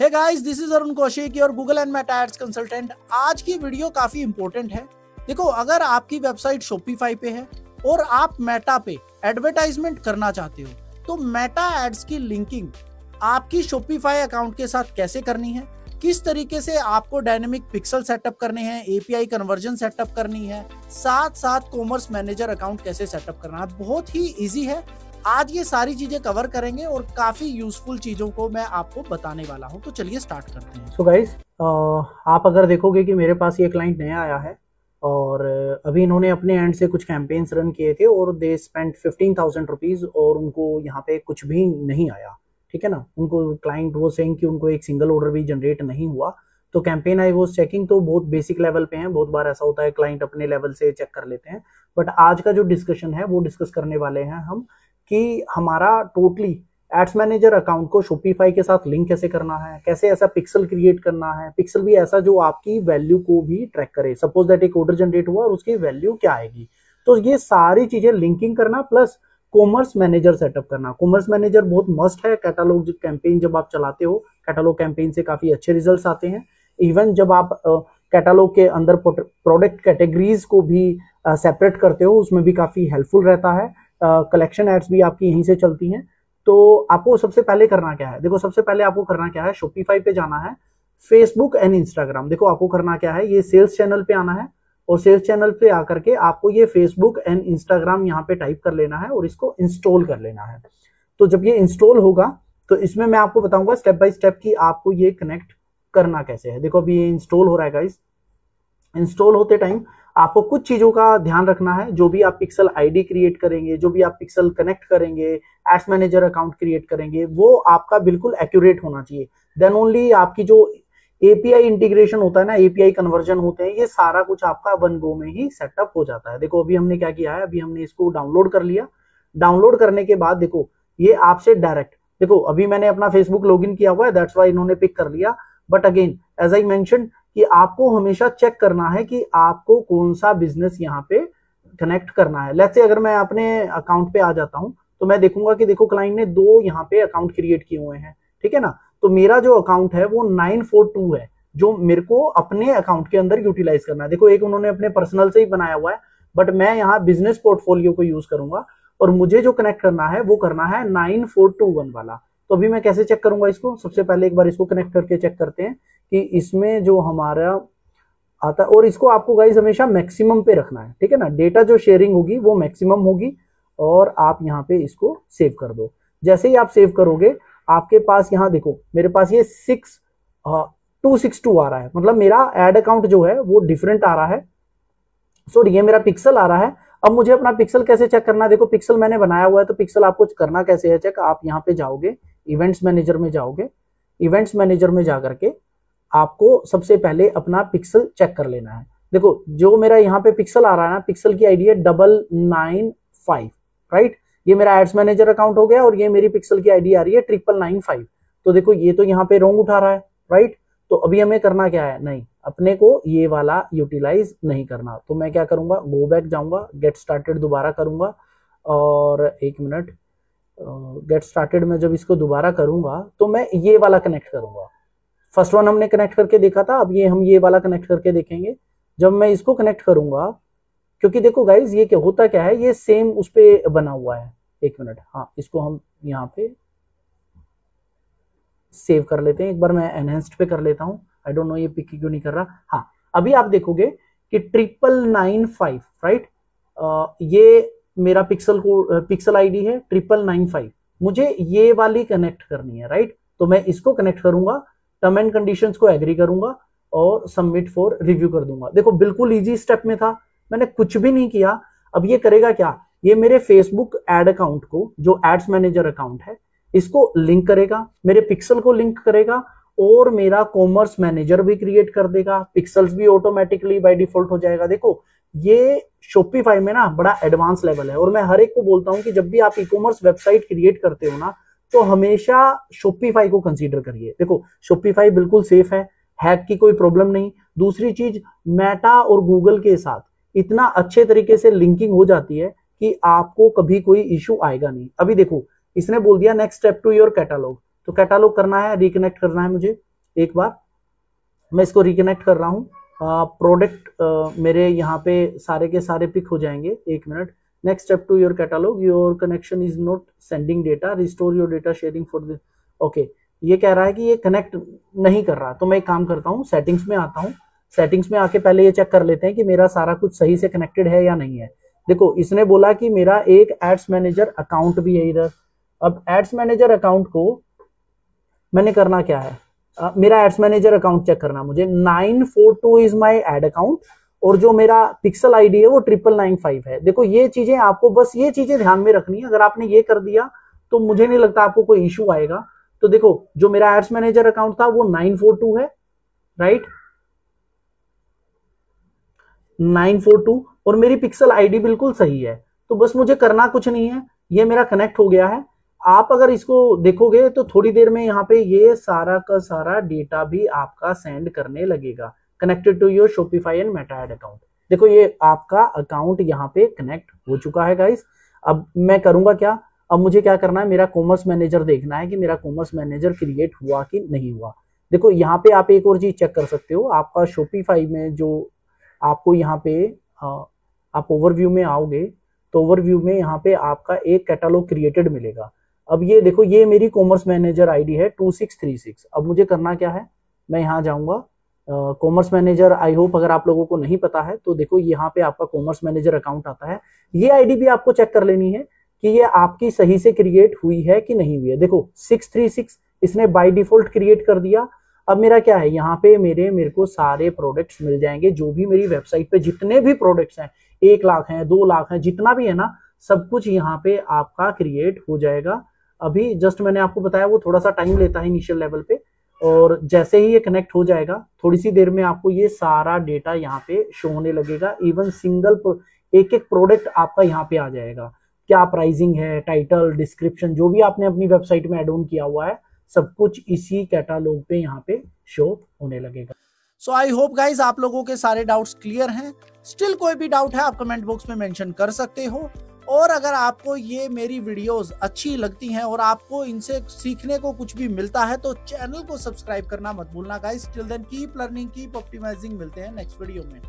Hey guys, this is Arun Kaushik, your Google and Meta ads consultant. आज की video काफी important है। देखो, अगर आपकी वेबसाइट शॉपिफाई पे है और आप मेटा पे एडवर्टाइजमेंट करना चाहते हो, तो मेटा एड्स की लिंकिंग आपकी शॉपिफाई अकाउंट के साथ कैसे करनी है, किस तरीके से आपको डायनेमिक पिक्सल सेटअप करने हैं, एपीआई कन्वर्जन सेटअप करनी है, साथ साथ कॉमर्स मैनेजर अकाउंट कैसे सेटअप करना है, बहुत ही इजी है। आज ये सारी चीजें कवर करेंगे और काफी यूजफुल चीजों को मैं आपको बताने वाला हूं। तो चलिए स्टार्ट करते हैं। सो गाइस, आप अगर देखोगे कि मेरे पास ये क्लाइंट नया आया है और अभी इन्होंने अपने एंड से कुछ कैंपेन्स रन किए थे और दे स्पेंड 15,000 रुपीज और उनको यहाँ पे कुछ भी नहीं आया। ठीक है ना, उनको क्लाइंट वो सेइंग कि उनको एक सिंगल ऑर्डर भी जनरेट नहीं हुआ। तो कैंपेन आई वाज चेकिंग, तो बहुत बेसिक लेवल पे हैं। बहुत बार ऐसा होता है क्लाइंट अपने लेवल से चेक कर लेते हैं, बट आज का जो डिस्कशन है वो डिस्कस करने वाले हैं हम कि हमारा टोटली एड्स मैनेजर अकाउंट को शॉपिफाई के साथ लिंक कैसे करना है, कैसे ऐसा पिक्सल क्रिएट करना है, पिक्सल भी ऐसा जो आपकी वैल्यू को भी ट्रैक करे। सपोज दैट एक ऑर्डर जनरेट हुआ और उसकी वैल्यू क्या आएगी, तो ये सारी चीजें लिंकिंग करना प्लस कॉमर्स मैनेजर सेटअप करना। कॉमर्स मैनेजर बहुत मस्ट है। कैटालॉग कैंपेन जब आप चलाते हो, कैटालॉग कैंपेन से काफी अच्छे रिजल्ट्स आते हैं। इवन जब आप कैटालॉग के अंदर प्रोडक्ट कैटेगरीज को भी सेपरेट करते हो, उसमें भी काफी हेल्पफुल रहता है। कलेक्शन एड्स भी आपकी यहीं से चलती हैं। तो आपको सबसे पहले करना क्या है, देखो सबसे पहले आपको करना क्या है, शॉपिफाई पे जाना है, फेसबुक एंड इंस्टाग्राम। देखो आपको करना क्या है, ये सेल्स चैनल पे आना है और सेल्स चैनल पे आकर के आपको ये फेसबुक एंड इंस्टाग्राम यहाँ पे टाइप कर लेना है और इसको इंस्टॉल कर लेना है। तो जब ये इंस्टॉल होगा तो इसमें मैं आपको बताऊंगा स्टेप बाय स्टेप कि आपको ये कनेक्ट करना कैसे है। देखो अभी ये इंस्टॉल हो रहा है गाइस। इंस्टॉल होते टाइम आपको कुछ चीजों का ध्यान रखना है। जो भी आप पिक्सल आईडी क्रिएट करेंगे, जो भी आप पिक्सल कनेक्ट करेंगे, एड्स मैनेजर अकाउंट क्रिएट करेंगे, वो आपका बिल्कुल एक्यूरेट होना चाहिए। देन ओनली आपकी जो एपीआई इंटीग्रेशन होता है ना, एपीआई कन्वर्जन होते हैं, ये सारा कुछ आपका वन गो में ही सेटअप हो जाता है। देखो अभी हमने क्या किया है, अभी हमने इसको डाउनलोड कर लिया। डाउनलोड करने के बाद देखो ये आपसे डायरेक्ट, देखो अभी मैंने अपना फेसबुक लॉगिन किया हुआ है, दैट्स व्हाई इन्होंने पिक कर लिया। But again as I mention कि आपको हमेशा चेक करना है कि आपको कौन सा बिजनेस यहाँ पे कनेक्ट करना है। लेट्स से अगर मैं अपने अकाउंट पे आ जाता हूं तो मैं देखूंगा कि देखो क्लाइंट ने 2 यहाँ पे अकाउंट क्रिएट किए हुए हैं। ठीक है ना, तो मेरा जो अकाउंट है वो 942 है, जो मेरे को अपने अकाउंट के अंदर यूटिलाइज करना है। देखो एक उन्होंने अपने पर्सनल से ही बनाया हुआ है, बट मैं यहाँ बिजनेस पोर्टफोलियो को यूज करूंगा और मुझे जो कनेक्ट करना है वो करना है 9421 वाला। तो अभी मैं कैसे चेक करूंगा इसको, सबसे पहले एक बार इसको कनेक्ट करके चेक करते हैं कि इसमें जो हमारा आता है, और इसको आपको गाइस हमेशा मैक्सिमम पे रखना है। ठीक है ना, डेटा जो शेयरिंग होगी वो मैक्सिमम होगी और आप यहाँ पे इसको सेव कर दो। जैसे ही आप सेव करोगे आपके पास यहाँ देखो मेरे पास ये 6262 आ रहा है, मतलब मेरा एड अकाउंट जो है वो डिफरेंट आ रहा है। सॉरी, ये मेरा पिक्सल आ रहा है। अब मुझे अपना पिक्सल कैसे चेक करना है, देखो पिक्सल मैंने बनाया हुआ है, तो पिक्सल आपको करना कैसे है चेक। आप यहाँ पे जाओगे, इवेंट्स मैनेजर में जाओगे, इवेंट्स मैनेजर में जाकर के आपको सबसे पहले अपना पिक्सल चेक कर लेना है। देखो जो मेरा यहाँ पे पिक्सल आ रहा है ना, पिक्सल की आईडी है 995, राइट। ये मेरा एड्स मैनेजर अकाउंट हो गया और ये मेरी पिक्सल की आईडी आ रही है 995। तो देखो ये तो यहाँ पे रॉन्ग उठा रहा है, राइट। तो अभी हमें करना क्या है, नहीं, अपने को ये वाला यूटिलाइज नहीं करना। तो मैं क्या करूंगा, गो बैक जाऊंगा, गेट स्टार्टेड दोबारा करूंगा और एक मिनट, गेट स्टार्टेड में जब इसको दोबारा करूंगा तो मैं ये वाला कनेक्ट करूंगा। फर्स्ट वन हमने कनेक्ट करके देखा था, अब ये हम ये वाला कनेक्ट करके देखेंगे। जब मैं इसको कनेक्ट करूंगा, क्योंकि देखो गाइज ये क्या होता क्या है, ये सेम उस पे बना हुआ है। एक मिनट, हाँ इसको हम यहाँ पे सेव कर लेते हैं। एक बार मैं एनहेंस्ड पे कर लेता हूँ, आई डोंट नो ये पिक क्यों नहीं कर रहा। हाँ अभी आप देखोगे कि 995, राइट। ये मेरा पिक्सल आईडी है 995। मुझे ये वाली कनेक्ट करनी है, राइट। तो मैं इसको कनेक्ट करूंगा, टर्म एंड कंडीशंस को एग्री करूंगा और सबमिट फॉर रिव्यू कर दूंगा। देखो बिल्कुल इजी स्टेप में था, मैंने कुछ भी नहीं किया। अब ये करेगा क्या, ये मेरे फेसबुक एड अकाउंट को, जो एड्स मैनेजर अकाउंट है, इसको लिंक करेगा, मेरे पिक्सल को लिंक करेगा और मेरा कॉमर्स मैनेजर भी क्रिएट कर देगा। पिक्सल्स भी ऑटोमेटिकली बाय डिफॉल्ट हो जाएगा। देखो ये शॉपिफाई में ना बड़ा एडवांस लेवल है और मैं हर एक को बोलता हूं कि जब भी आप ई कॉमर्स वेबसाइट क्रिएट करते हो ना, तो हमेशा शॉपिफाई को कंसीडर करिए। देखो शॉपिफाई बिल्कुल सेफ है, हैक की कोई प्रॉब्लम नहीं। दूसरी चीज, मेटा और गूगल के साथ इतना अच्छे तरीके से लिंकिंग हो जाती है कि आपको कभी कोई इश्यू आएगा नहीं। अभी देखो इसने बोल दिया next step to your catalogue, तो कैटालॉग करना है, रिकनेक्ट करना है मुझे। एक बार मैं इसको रिकनेक्ट कर रहा हूँ। प्रोडक्ट मेरे यहाँ पे सारे के सारे पिक हो जाएंगे। एक minute. Next step to your catalogue, your connection is not sending data, restore your data sharing for this. Okay, ये कह रहा है कि ये कनेक्ट नहीं कर रहा। तो मैं एक काम करता हूँ, सेटिंग्स में आता हूँ। सेटिंग्स में आके पहले ये चेक कर लेते हैं कि मेरा सारा कुछ सही से कनेक्टेड है या नहीं है। देखो, इसने बोला कि मेरा एक एड्स मैनेजर अकाउंट भी है इधर। अब एड्स मैनेजर अकाउंट को मैंने करना क्या है, मेरा एड्स मैनेजर अकाउंट चेक करना मुझे। 942 इज माय एड अकाउंट और जो मेरा पिक्सल आईडी है वो 9995 है। देखो, ये चीजें आपको बस ये चीजें ध्यान में रखनी है। अगर आपने ये कर दिया तो मुझे नहीं लगता आपको कोई इशू आएगा। तो देखो, जो मेरा एड्स मैनेजर अकाउंट था वो 942 है, राइट, 942, और मेरी पिक्सल आईडी बिल्कुल सही है। तो बस मुझे करना कुछ नहीं है, ये मेरा कनेक्ट हो गया है। आप अगर इसको देखोगे तो थोड़ी देर में यहाँ पे ये सारा का सारा डेटा भी आपका सेंड करने लगेगा। Connected to your Shopify and Meta ad account. देखो, ये आपका अकाउंट यहाँ पे कनेक्ट हो चुका है गाइस। अब मैं करूंगा क्या, अब मुझे क्या करना है, मेरा कॉमर्स मैनेजर देखना है कि मेरा कॉमर्स मैनेजर क्रिएट हुआ कि नहीं हुआ। देखो, यहाँ पे आप एक और चीज चेक कर सकते हो। आपका शॉपिफाई में जो आपको यहाँ पे आप ओवरव्यू में आओगे तो ओवरव्यू में यहाँ पे आपका एक कैटलॉग क्रिएटेड मिलेगा। अब ये देखो, ये मेरी कॉमर्स मैनेजर आईडी है 2636। अब मुझे करना क्या है, मैं यहाँ जाऊंगा कॉमर्स मैनेजर। आई होप अगर आप लोगों को नहीं पता है तो देखो, यहाँ पे आपका कॉमर्स मैनेजर अकाउंट आता है। ये आईडी भी आपको चेक कर लेनी है कि ये आपकी सही से क्रिएट हुई है कि नहीं हुई है। देखो, 636 इसने बाय डिफॉल्ट क्रिएट कर दिया। अब मेरा क्या है, यहाँ पे मेरे को सारे प्रोडक्ट्स मिल जाएंगे जो भी मेरी वेबसाइट पे जितने भी प्रोडक्ट्स हैं, 1 लाख हैं, 2 लाख हैं, जितना भी है ना, सब कुछ यहाँ पे आपका क्रिएट हो जाएगा। अभी जस्ट मैंने आपको बताया वो थोड़ा सा टाइम लेता है इनिशियल लेवल पे, और जैसे ही ये कनेक्ट हो जाएगा थोड़ी सी देर में आपको ये सारा डेटा यहाँ पे शो होने लगेगा। इवन सिंगल एक प्रोडक्ट आपका यहाँ पे आ जाएगा। क्या प्राइसिंग है, टाइटल, डिस्क्रिप्शन, जो भी आपने अपनी वेबसाइट में एड ऑन किया हुआ है, सब कुछ इसी कैटालॉग पे यहाँ पे शो होने लगेगा। सो आई होप गाइज आप लोगों के सारे डाउट्स क्लियर हैं। स्टिल कोई भी डाउट है आप कमेंट बॉक्स में मेंशन कर सकते हो। और अगर आपको ये मेरी वीडियोस अच्छी लगती हैं और आपको इनसे सीखने को कुछ भी मिलता है तो चैनल को सब्सक्राइब करना मत भूलना guys. Till then keep learning, keep optimising. मिलते हैं नेक्स्ट वीडियो में।